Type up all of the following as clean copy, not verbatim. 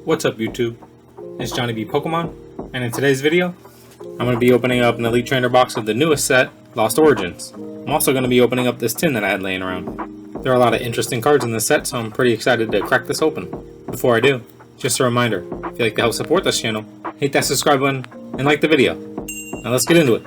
What's up YouTube? It's Johnny B Pokemon, and in today's video, I'm going to be opening up an Elite Trainer box of the newest set, Lost Origins. I'm also going to be opening up this tin that I had laying around. There are a lot of interesting cards in this set, so I'm pretty excited to crack this open. Before I do, just a reminder, if you'd like to help support this channel, hit that subscribe button and like the video. Now let's get into it.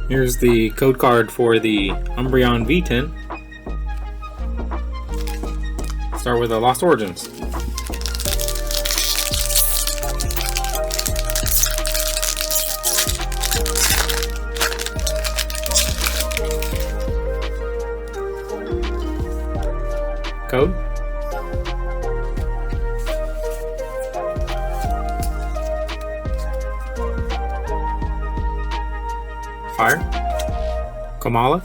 Here's the code card for the Umbreon V tin. Start with the Lost Origins. Code. Fire, Kamala,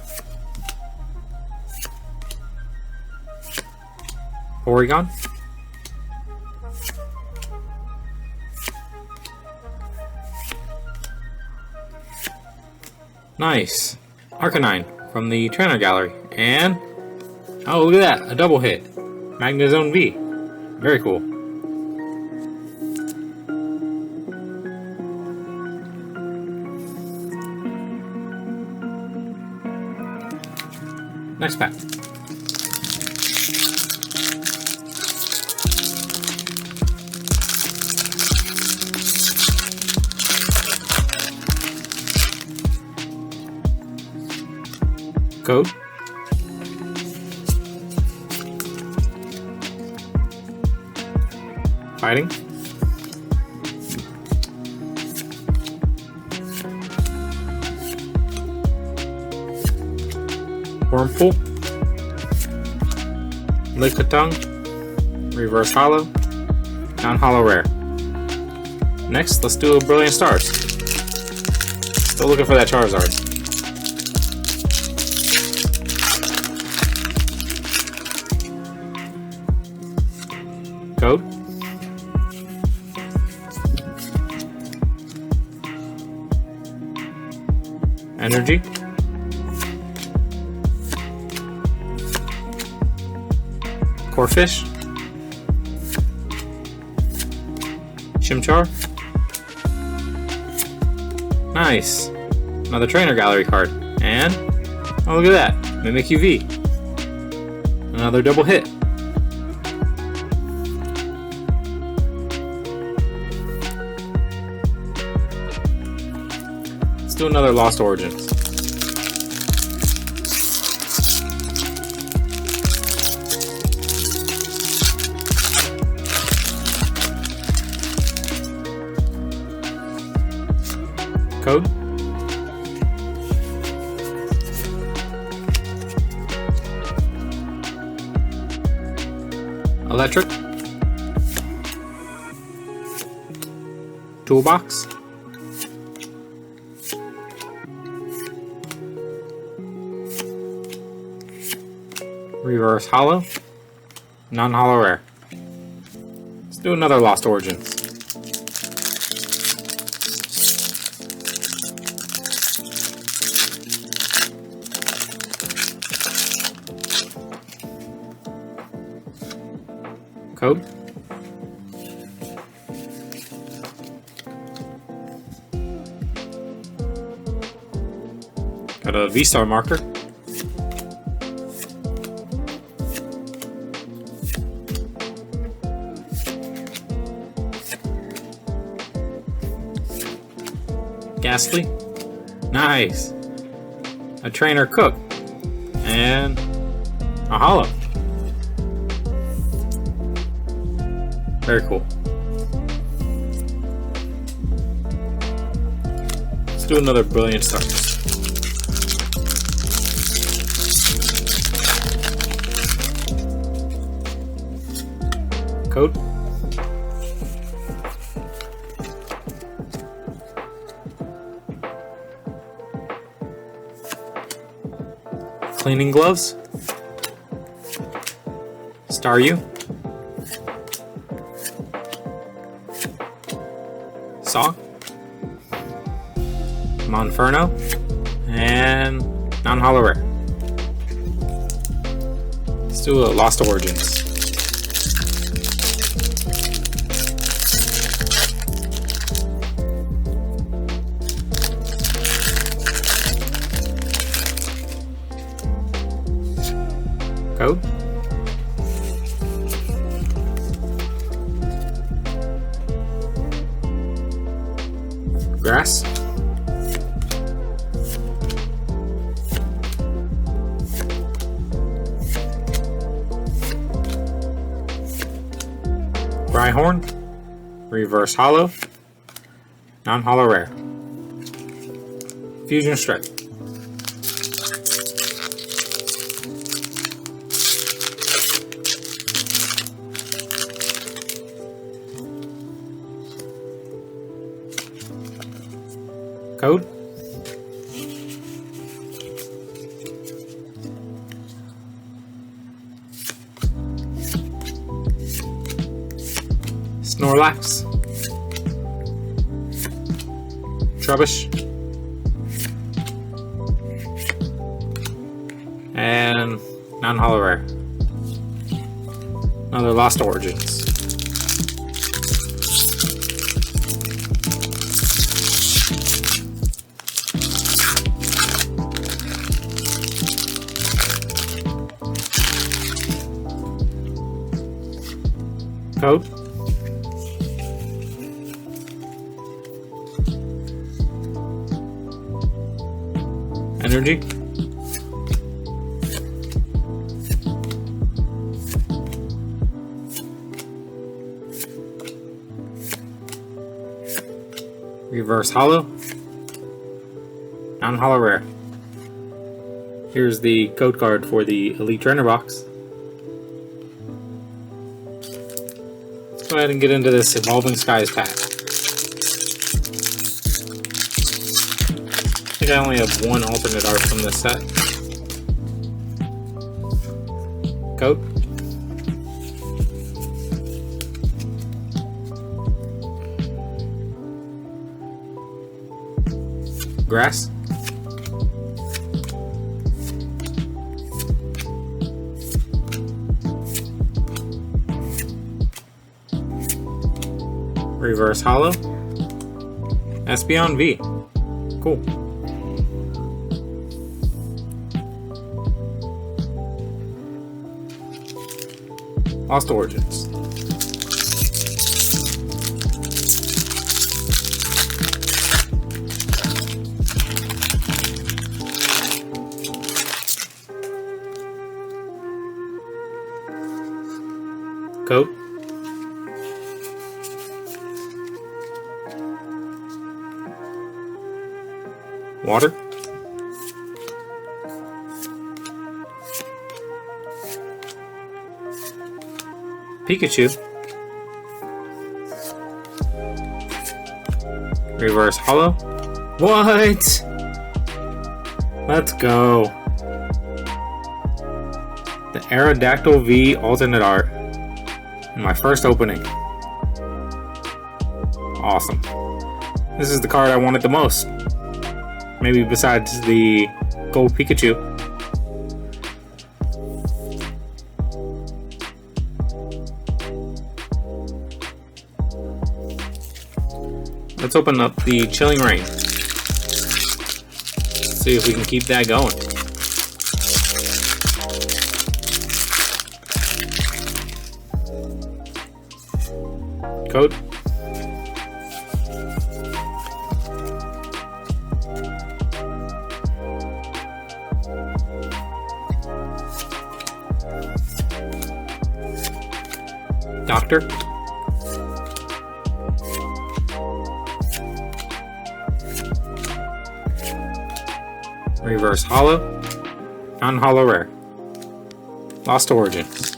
Oregon, nice, Arcanine from the Trainer Gallery, and oh look at that, a double hit, Magnezone V, very cool. Next pack. Code. Fighting. Wurmple, Lickitung, Reverse Hollow, Non-Hollow Rare. Next, let's do a Brilliant Stars. Still looking for that Charizard. Code. Energy. Corphish, Chimchar, nice, another Trainer Gallery card, and oh look at that, Mimikyu V, another double hit. Let's do another Lost Origins. Code. Electric. Toolbox. Reverse Hollow. Non-Hollow Rare. Let's do another Lost Origins. Code. Got a V-Star marker. Ghastly. Nice. A trainer cook. And a holo. Very cool. Let's do another Brilliant Stars. Code. Cleaning gloves. Staryu. Saw. Monferno. And non-holo rare. Let's do a Lost Origins. Code. Grass. Rhyhorn. Reverse Holo. Non-holo rare. Fusion Strike. Code. Snorlax. Trubbish. And non-holo rare. Another Lost Origins. Code. Energy. Reverse Holo. Non-holo rare. Here's the code card for the Elite Trainer box. Let's go ahead and get into this Evolving Skies pack. I think I only have one alternate art from this set. Code. Grass. Reverse Holo. Espeon V. Cool. Lost Origins. Code. Water. Pikachu. Reverse Holo. What? Let's go. The Aerodactyl V alternate art in my first opening. Awesome. This is the card I wanted the most. Maybe besides the Gold Pikachu. Let's open up the Chilling Reign. See if we can keep that going. Code. Doctor. Reverse Holo. Non-Holo Rare. Lost Origins.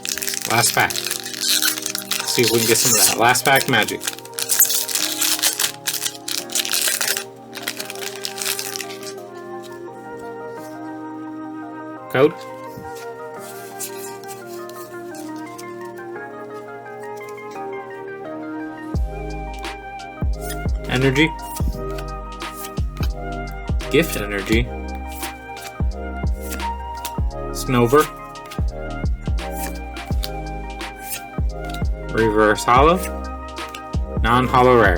Last pack. Let's see if we can get some of that last pack magic. Code. Energy. Gift Energy. Snover. Reverse Holo. Non-Holo Rare.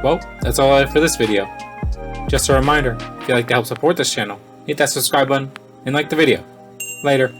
Well, that's all I have for this video. Just a reminder, if you'd like to help support this channel, hit that subscribe button and like the video. Later.